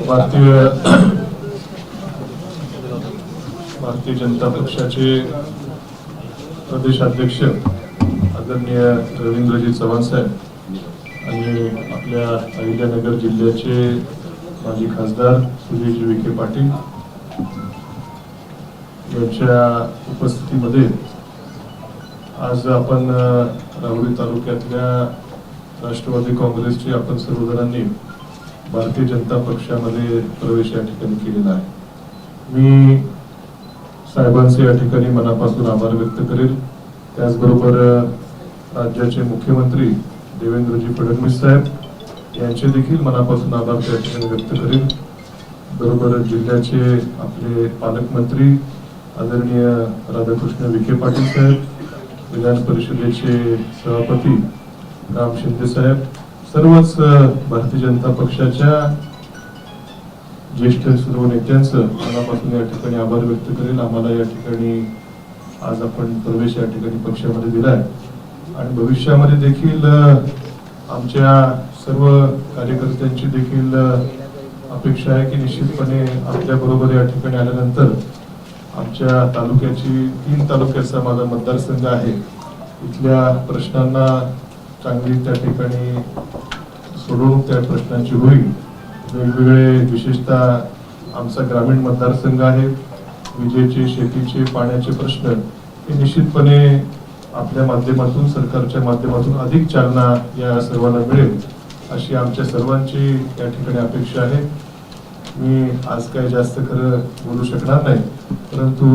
भारतीय जनता पक्षाचे प्रदेशाध्यक्ष आदरणीय रवींद्रजी चव्हाण साहेब आणि आपल्या अहिल्यानगर जिल्ह्याचे माजी खासदार सुजयजी विखे पाटील यांच्या उपस्थितीमध्ये आज आपण राहुरी तालुक्यातल्या राष्ट्रवादी काँग्रेसचे आपण सर्वजणांनी भारतीय जनता पक्षामध्ये प्रवेश या ठिकाणी केलेला आहे। मी साहेबांचे या ठिकाणी मनापासून आभार व्यक्त करेल। त्याचबरोबर राज्याचे मुख्यमंत्री देवेंद्रजी फडणवीस साहेब यांचे देखील मनापासून आभार त्या ठिकाणी व्यक्त करेल। बरोबर जिल्ह्याचे आपले पालकमंत्री आदरणीय राधाकृष्ण विखे पाटील साहेब, विधान परिषदेचे सभापती राम शिंदे साहेब, सर्वच भारतीय जनता पक्षाच्या ज्येष्ठ सर्व नेत्यांचं मनापासून या ठिकाणी आभार व्यक्त करेल। आम्हाला या ठिकाणी आज आपण प्रवेश या ठिकाणी पक्षामध्ये दिलाय आणि भविष्यामध्ये देखील आमच्या सर्व कार्यकर्त्यांची देखील अपेक्षा आहे की निश्चितपणे आपल्या बरोबर या ठिकाणी आल्यानंतर आमच्या तालुक्याची 3 तालुक्याचा माझा मतदारसंघ आहे, इथल्या प्रश्नांना चांगली त्या ठिकाणी सोडवणूक त्या प्रश्नांची होईल। वेगवेगळे विशेषतः आमचा ग्रामीण मतदारसंघ आहे, विजेचे, शेतीचे, पाण्याचे प्रश्न हे निश्चितपणे आपल्या माध्यमातून, सरकारच्या माध्यमातून अधिक चालना या सर्वांना मिळेल अशी आमच्या सर्वांची या ठिकाणी अपेक्षा आहे। मी आज काही जास्त खरं बोलू शकणार नाही, परंतु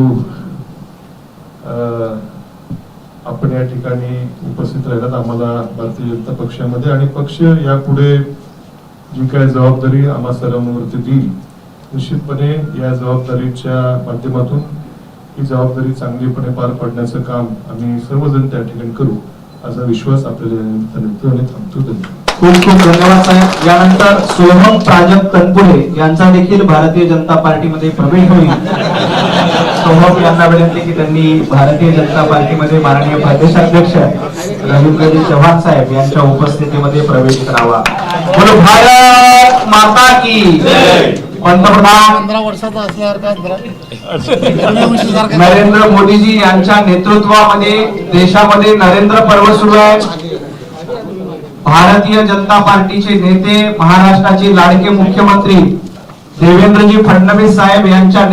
आपण या ठिकाणी उपस्थित राहिलात आम्हाला भारतीय जनता पक्षामध्ये आणि पक्ष यापुढे जी काय जबाबदारी आम्हा सर्वांवरती देईल, निश्चितपणे या जबाबदारीच्या माध्यमातून ही जबाबदारी चांगलीपणे पार पाडण्याचं काम आम्ही सर्वजण त्या ठिकाणी करू असा विश्वास आपल्याला थांबतो। खूप खूप धन्यवाद साहेब। यानंतर सोहम प्राजक्त तनपुरे यांचा देखील भारतीय जनता पार्टीमध्ये प्रवेश होईल। सोहम यांना विनंती की त्यांनी भारतीय जनता पार्टीमध्ये माननीय प्रदेशाध्यक्ष रवींद्रजी चव्हाण साहेब यांच्या उपस्थितीमध्ये प्रवेश करावा। बोलो भारत माता की जय। पंतप्रधान 15 वर्षाचा असल्यासारखा नरेंद्र मोदीजी यांच्या नेतृत्वामध्ये देशामध्ये नरेंद्र पर्व सुरू आहे। भारतीय जनता पार्टीचे नेते, महाराष्ट्राचे लाडके मुख्यमंत्री देवेंद्रजी फडणवीस साहेब यांच्या